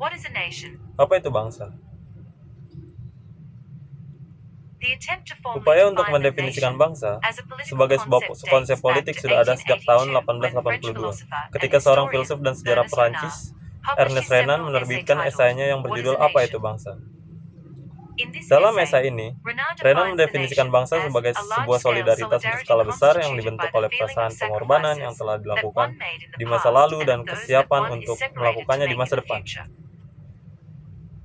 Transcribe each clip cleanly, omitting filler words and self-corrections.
What is a nation? Apa itu bangsa? The attempt to formally Upaya untuk define the mendefinisikan nation bangsa as a political sebagai sebuah concept konsep dates back politik to sudah ada sejak tahun 1882 when French 1882, philosopher ketika and seorang historian filsuf dan sejarah Ernest Perancis, Renan Ernest published Renan, several menerbitkan essays esainya yang titled What is berjudul a Apa Nation? itu Bangsa? In this Dalam essay, esai ini, Renan Renan defines the mendefinisikan nation bangsa as sebagai a sebuah large-scale solidaritas solidarity berskala besar yang constituted dibentuk by the oleh feeling perasaan of pengorbanan yang sacrifices telah that dilakukan one made in the di masa past lalu and dan of those that kesiapan one is untuk separated to melakukannya di make masa in the depan. future.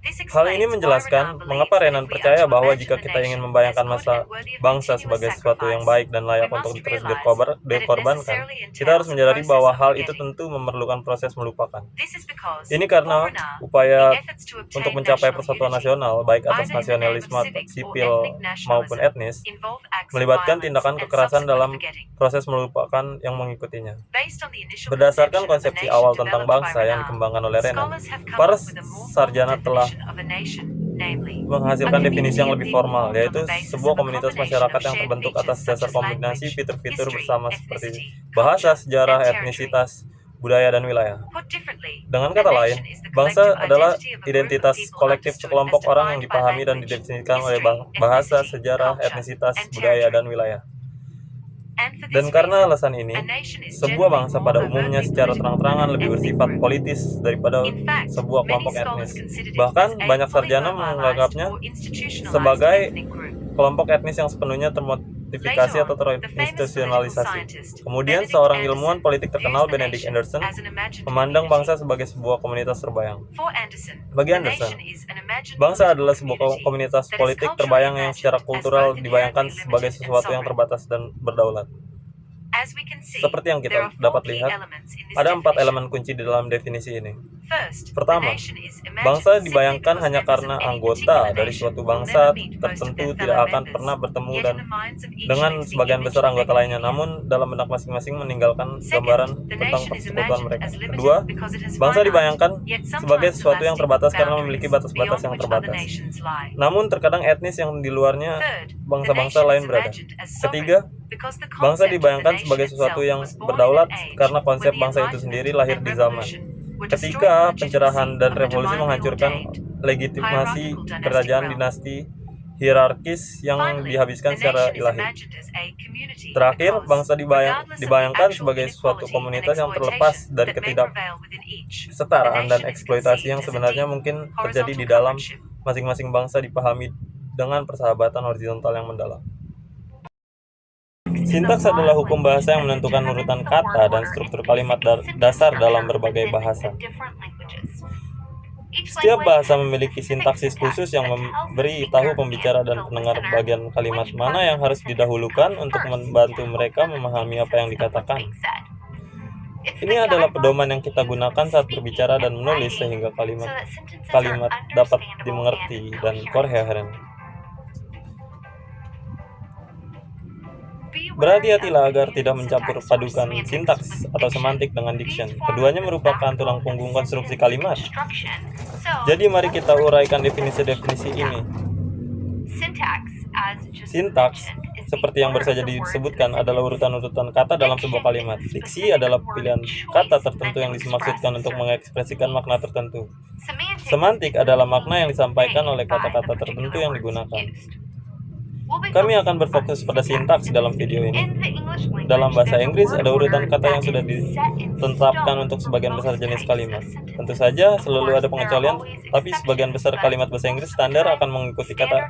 This Hal ini explains why menjelaskan Renan mengapa believes that Renan if we are percaya to bahwa imagine jika the kita ingin nation membayangkan as good masa and worthy of bangsa continuous sebagai sesuatu yang sacrifice, baik dan layak we untuk must terus realize that it dikorbankan, necessarily kita harus entails a menyadari process bahwa of hal itu forgetting. tentu memerlukan proses melupakan. This is because, Ini for karena Renan, upaya the efforts to untuk obtain mencapai national persatuan unity, nasional, baik atas either in the name of nasionalisme civic or sipil ethnic maupun nationalism, etnis, involve acts of melibatkan violence tindakan and kekerasan subsequent dalam forgetting. proses melupakan yang mengikutinya. Based on the initial Berdasarkan conception of the konsepsi nation awal tentang developed by bangsa yang Renan, dikembangkan oleh Renan, scholars have come para up with a more formal sarjana telah definition of a nation, namely, a menghasilkan definisi community yang of lebih people formal, formed on yaitu the basis sebuah of a komunitas combination masyarakat of yang shared terbentuk features atas such dasar as kombinasi language, fitur-fitur history, bersama seperti ethnicity, bahasa, culture, sejarah, and territory. etnisitas, budaya, dan wilayah. Put differently, Dengan a kata lain, nation is the bangsa collective adalah identity of a group of identitas people kolektif understood as sekelompok orang yang defined by dipahami dan language, didefinisikan oleh history, bahasa, ethnicity, sejarah, culture, etnisitas, and budaya, dan territory. wilayah. And for Dan this karena reason, alasan ini, a nation is sebuah generally bangsa more pada umumnya overtly secara political terang-terangan than an lebih ethnic bersifat group. politis daripada In fact, sebuah many kelompok scholars etnis. consider it Bahkan as a banyak fully sarjana globalized menganggapnya or institutionalized sebagai ethnic group. kelompok etnis yang sepenuhnya termotifikasi Later atau on, the famous political terinstitusionalisasi. scientist Kemudian Benedict seorang ilmuwan Anderson politik views terkenal, the Benedict nation Anderson, as an imagined memandang community. bangsa sebagai sebuah komunitas terbayang. For Anderson, Bagi the Anderson, nation is an imagined bangsa political adalah sebuah community komunitas that is politik culturally terbayang yang secara imagined as kultural both dibayangkan inherently sebagai limited and sesuatu yang sovereign. terbatas dan berdaulat. As we can see, Seperti yang kita there are dapat 4 key lihat, elements in this ada 4 definition. elemen kunci di dalam definisi ini. First, the Pertama, nation is imagined bangsa simply dibayangkan because hanya members karena of any anggota particular dari nation suatu will bangsa never meet most of tertentu their tidak fellow akan members, pernah bertemu yet dan in the minds of each dengan lives the sebagian image besar of their anggota lainnya, community. namun dalam benak masing-masing meninggalkan gambaran Second, the tentang nation is persekutuan imagined mereka. as limited Kedua, because it has bangsa finite, dibayangkan yet sebagai sometimes sesuatu yang elastic terbatas karena memiliki boundaries batas-batas beyond yang which other terbatas. nations lie. Namun terkadang etnis yang di luarnya Third, the bangsa-bangsa nation lain is berada. imagined as Ketiga, sovereign because the bangsa concept of the dibayangkan nation sebagai sesuatu itself yang was born in berdaulat an age karena when konsep the bangsa itu sendiri Enlightenment lahir and di zaman Revolution were ketika destroying the pencerahan legitimacy dan of a revolusi divinely menghancurkan ordained, legitimasi hierarchical dynastic kerajaan realm. dinasti hierarkis yang Finally, dihabiskan the secara nation is ilahi. imagined as a community Terakhir, because, bangsa regardless of the dibayangkan actual sebagai suatu inequality and komunitas yang terlepas exploitation dari that may prevail within each, the ketidaksetaraan dan nation is eksploitasi yang conceived as a sebenarnya deep, mungkin terjadi di horizontal dalam comradeship. masing-masing bangsa dipahami dengan persahabatan horizontal yang mendalam. Sintaks adalah hukum bahasa yang menentukan urutan kata dan struktur kalimat dasar dalam berbagai bahasa. Setiap bahasa memiliki sintaksis khusus yang memberi tahu pembicara dan pendengar bagian kalimat mana yang harus didahulukan untuk membantu mereka memahami apa yang dikatakan. Ini adalah pedoman yang kita gunakan saat berbicara dan menulis sehingga kalimat dapat dimengerti dan koheren. Berhati-hatilah agar tidak mencampur padukan sintaks atau semantik dengan diction. Keduanya merupakan tulang punggung konstruksi kalimat. Jadi mari kita uraikan definisi-definisi ini. Sintaks, seperti yang baru saja disebutkan, adalah urutan-urutan kata dalam sebuah kalimat. Diksi adalah pilihan kata tertentu yang dimaksudkan untuk mengekspresikan makna tertentu. Semantik adalah makna yang disampaikan oleh kata-kata tertentu yang digunakan. Kami akan berfokus pada sintaks dalam video ini. Dalam bahasa Inggris, ada urutan kata yang sudah ditetapkan untuk sebagian besar jenis kalimat. Tentu saja, selalu ada pengecualian, tapi sebagian besar kalimat bahasa Inggris standar akan mengikuti kata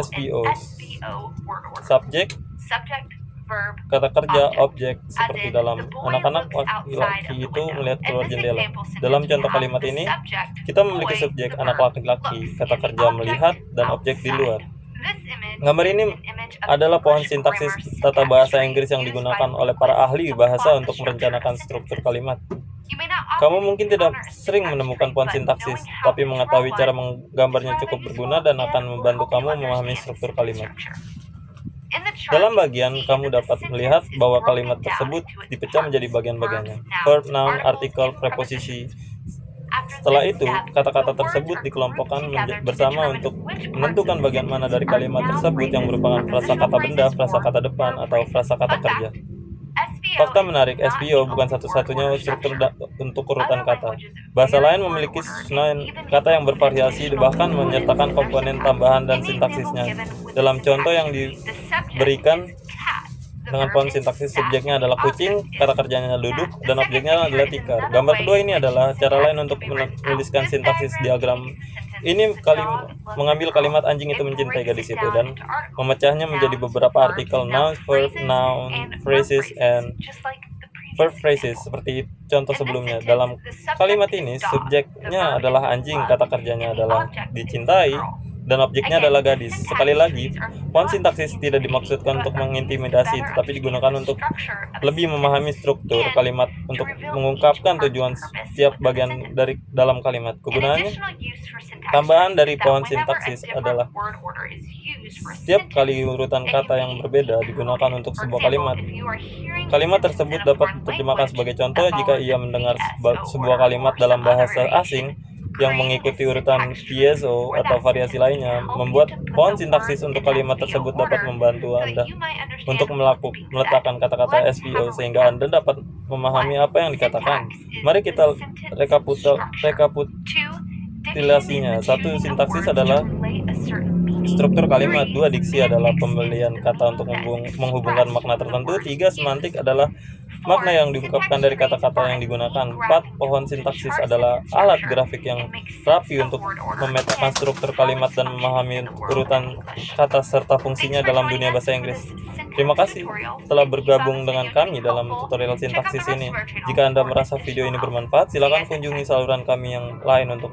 SVOs. Subjek, kata kerja, objek, seperti dalam anak-anak laki-laki itu melihat keluar jendela. Dalam contoh kalimat ini, kita memiliki subjek anak laki-laki, kata kerja melihat, dan objek di luar. Gambar ini adalah pohon sintaksis tata bahasa Inggris yang digunakan oleh para ahli bahasa untuk merencanakan struktur kalimat. Kamu mungkin tidak sering menemukan pohon sintaksis, tapi mengetahui cara menggambarnya cukup berguna dan akan membantu kamu memahami struktur kalimat. Dalam bagian, kamu dapat melihat bahwa kalimat tersebut dipecah menjadi bagian-bagiannya. Verb, noun, artikel, preposisi. Setelah itu, kata-kata tersebut dikelompokkan bersama untuk menentukan bagian mana dari kalimat tersebut yang merupakan frasa kata benda, frasa kata depan, atau frasa kata kerja. Fakta menarik, SVO bukan satu-satunya struktur untuk urutan kata. Bahasa lain memiliki susunan kata yang bervariasi, bahkan menyertakan komponen tambahan dan sintaksisnya. Dalam contoh yang diberikan dengan pohon sintaksis, subjeknya adalah kucing, kata kerjanya duduk, dan objeknya adalah tikar. Gambar kedua ini adalah cara lain untuk menuliskan sintaksis diagram. Ini mengambil kalimat anjing itu mencintai gadis itu dan memecahnya menjadi beberapa artikel noun, verb, noun, phrases, and verb phrases seperti contoh sebelumnya. Dalam kalimat ini, subjeknya adalah anjing, kata kerjanya adalah dicintai, dan objeknya adalah gadis. Sekali lagi, pohon sintaksis tidak dimaksudkan untuk mengintimidasi, tetapi digunakan untuk lebih memahami struktur kalimat untuk mengungkapkan tujuan setiap bagian dari dalam kalimat. Kegunaannya, tambahan dari pohon sintaksis adalah setiap kali urutan kata yang berbeda digunakan untuk sebuah kalimat. Kalimat tersebut dapat diterjemahkan sebagai contoh jika ia mendengar sebuah kalimat dalam bahasa asing yang mengikuti urutan PSO atau variasi lainnya. Membuat pohon sintaksis untuk kalimat tersebut dapat membantu Anda untuk meletakkan kata-kata SVO sehingga Anda dapat memahami apa yang dikatakan. Mari kita rekapitulasinya. 1. Sintaksis adalah struktur kalimat. 2. Diksi adalah pembelian kata untuk menghubungkan makna tertentu. 3. Semantik adalah makna yang diungkapkan dari kata-kata yang digunakan. 4. Pohon sintaksis adalah alat grafik yang rapi untuk memetakan struktur kalimat dan memahami urutan kata serta fungsinya dalam dunia bahasa Inggris. Terima kasih telah bergabung dengan kami dalam tutorial sintaksis ini. Jika Anda merasa video ini bermanfaat, silakan kunjungi saluran kami yang lain untuk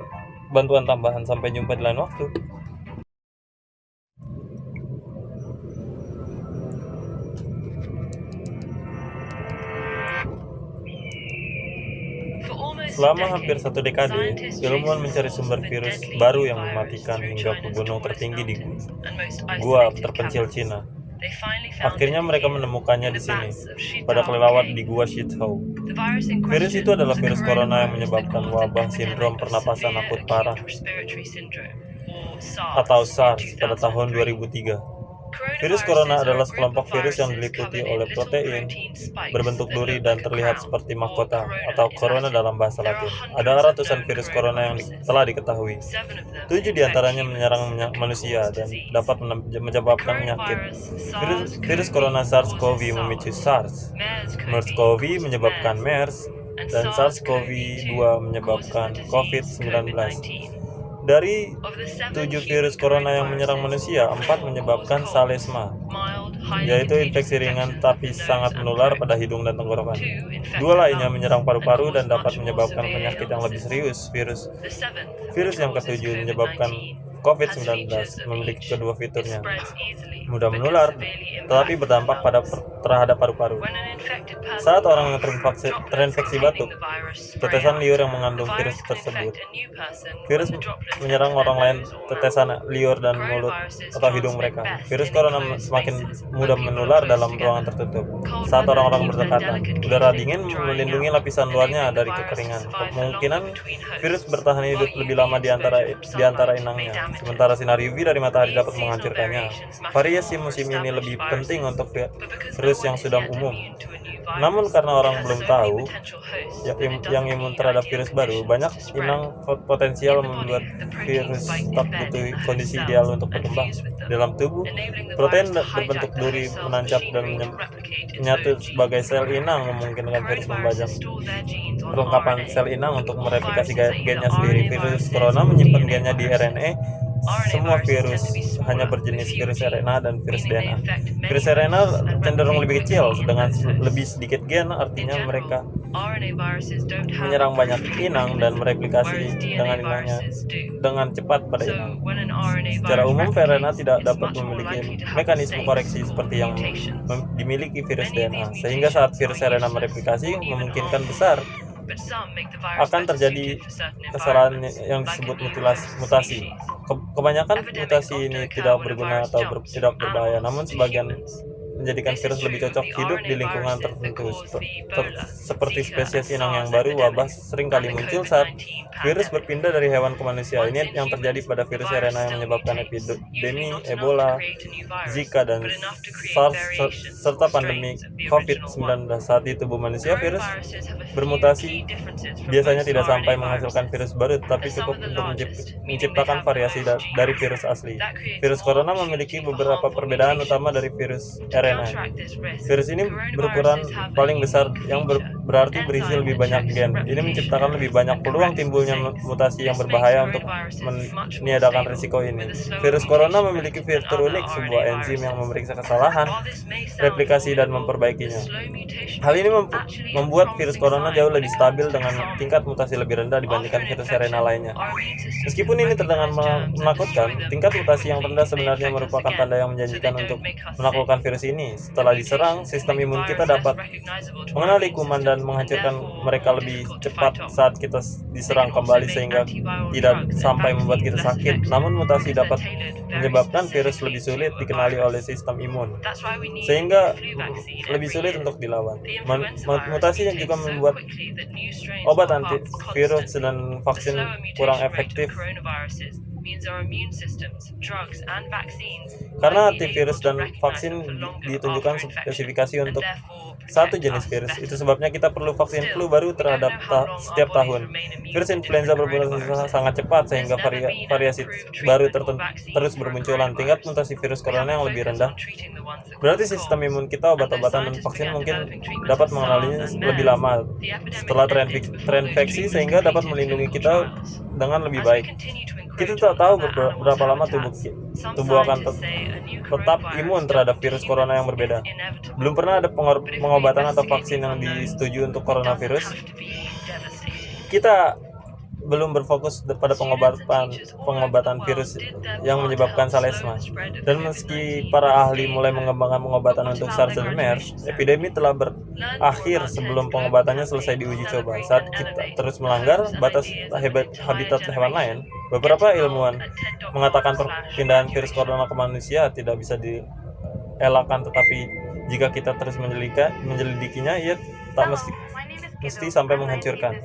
bantuan tambahan. Sampai jumpa di lain waktu. Selama hampir 1 dekade, ilmuwan mencari sumber virus baru yang mematikan hingga ke gunung tertinggi di gua terpencil Cina. Akhirnya mereka menemukannya di sini, pada kelelawar di gua Shithou. Virus itu adalah virus corona yang menyebabkan wabah sindrom pernapasan akut parah atau SARS pada tahun 2003. Virus corona adalah sekelompok virus yang diliputi oleh protein berbentuk duri dan terlihat seperti mahkota atau corona dalam bahasa Latin. Ada ratusan virus corona yang telah diketahui. 7 diantaranya menyerang manusia dan dapat menyebabkan penyakit. Virus corona SARS-CoV memicu SARS, MERS-CoV menyebabkan MERS, dan SARS-CoV-2 menyebabkan COVID-19. Dari 7 virus corona yang menyerang manusia, 4 menyebabkan salesma, yaitu infeksi ringan tapi sangat menular pada hidung dan tenggorokan. 2 lainnya menyerang paru-paru dan dapat menyebabkan penyakit yang lebih serius. Virus yang ke-7 menyebabkan COVID-19 memiliki kedua fiturnya, mudah menular, tetapi berdampak terhadap paru-paru. Saat orang yang terinfeksi batuk, tetesan liur yang mengandung virus tersebut, virus menyerang orang lain tetesan liur dan mulut atau hidung mereka. Virus corona semakin mudah menular dalam ruangan tertutup. Saat orang-orang berdekatan, udara dingin melindungi lapisan luarnya dari kekeringan. Kemungkinan virus bertahan hidup lebih lama di antara inangnya, sementara sinar UV dari matahari dapat menghancurkannya. Variasi musim ini lebih penting untuk virus yang sudah umum. Namun karena orang belum tahu yang imun terhadap virus baru, banyak inang potensial membuat virus tak butuh kondisi ideal untuk berkembang. Dalam tubuh, protein berbentuk duri menancap dan menyatu sebagai sel inang memungkinkan virus membajak perlengkapan sel inang untuk mereplikasi gennya sendiri. Virus corona menyimpan gennya di RNA. Semua virus hanya berjenis virus RNA dan virus DNA. Virus RNA cenderung lebih kecil, dengan lebih sedikit gen, artinya mereka menyerang banyak inang dan mereplikasi dengan inangnya dengan cepat pada inang. Secara umum, RNA tidak dapat memiliki mekanisme koreksi seperti yang dimiliki virus DNA, sehingga saat virus RNA mereplikasi, memungkinkan besar akan terjadi kesalahan yang disebut Kebanyakan mutasi ini tidak berguna atau tidak berbahaya, namun sebagian menjadikan virus lebih cocok hidup di lingkungan tertentu, seperti spesies inang yang baru. Wabah sering kali muncul saat virus berpindah dari hewan ke manusia. Ini yang terjadi pada virus RNA yang menyebabkan epidemi Ebola, Zika, dan SARS, serta pandemi COVID-19. Saat di tubuh manusia, virus bermutasi biasanya tidak sampai menghasilkan virus baru, tetapi cukup untuk menciptakan variasi dari virus asli. Virus corona memiliki beberapa perbedaan utama dari virus RNA. Virus ini berukuran paling besar, yang berarti berisi lebih banyak gen. Ini menciptakan lebih banyak peluang timbulnya mutasi yang berbahaya. Untuk meniadakan risiko ini, virus corona memiliki fitur unik, sebuah enzim yang memeriksa kesalahan replikasi dan memperbaikinya. Hal ini membuat virus corona jauh lebih stabil dengan tingkat mutasi lebih rendah dibandingkan virus RNA lainnya. Meskipun ini terdengar menakutkan, tingkat mutasi yang rendah sebenarnya merupakan tanda yang menjanjikan untuk menaklukkan virus ini. Setelah diserang, sistem imun kita dapat mengenali kuman dan menghancurkan mereka lebih cepat saat kita diserang kembali, sehingga tidak sampai membuat kita sakit. Namun mutasi dapat menyebabkan virus lebih sulit dikenali oleh sistem imun, sehingga lebih sulit untuk dilawan. Mutasi yang juga membuat obat antivirus dan vaksin kurang efektif. Karena antivirus dan vaksin ditunjukkan spesifikasi untuk satu jenis virus. Itu sebabnya kita perlu vaksin flu baru terhadap setiap tahun. Virus influenza bermutasi sangat cepat, sehingga variasi baru terus bermunculan. Tingkat mutasi virus corona yang lebih rendah berarti sistem imun kita, obat-obatan, dan vaksin mungkin dapat mengenalinya lebih lama setelah terinfeksi, sehingga dapat melindungi kita dengan lebih baik. Kita tak tahu berapa lama tubuh akan tetap imun terhadap virus corona yang berbeda. Belum pernah ada pengobatan atau vaksin yang disetujui untuk coronavirus. Kita belum berfokus pada pengobatan virus yang menyebabkan salesma. Dan meski para ahli mulai mengembangkan pengobatan untuk SARS dan MERS, epidemi telah berakhir sebelum pengobatannya selesai diuji coba. Saat kita terus melanggar batas habitat hewan lain, beberapa ilmuwan mengatakan perpindahan virus corona ke manusia tidak bisa dielakkan, tetapi jika kita terus menyelidikinya, ia tak mesti sampai menghancurkan.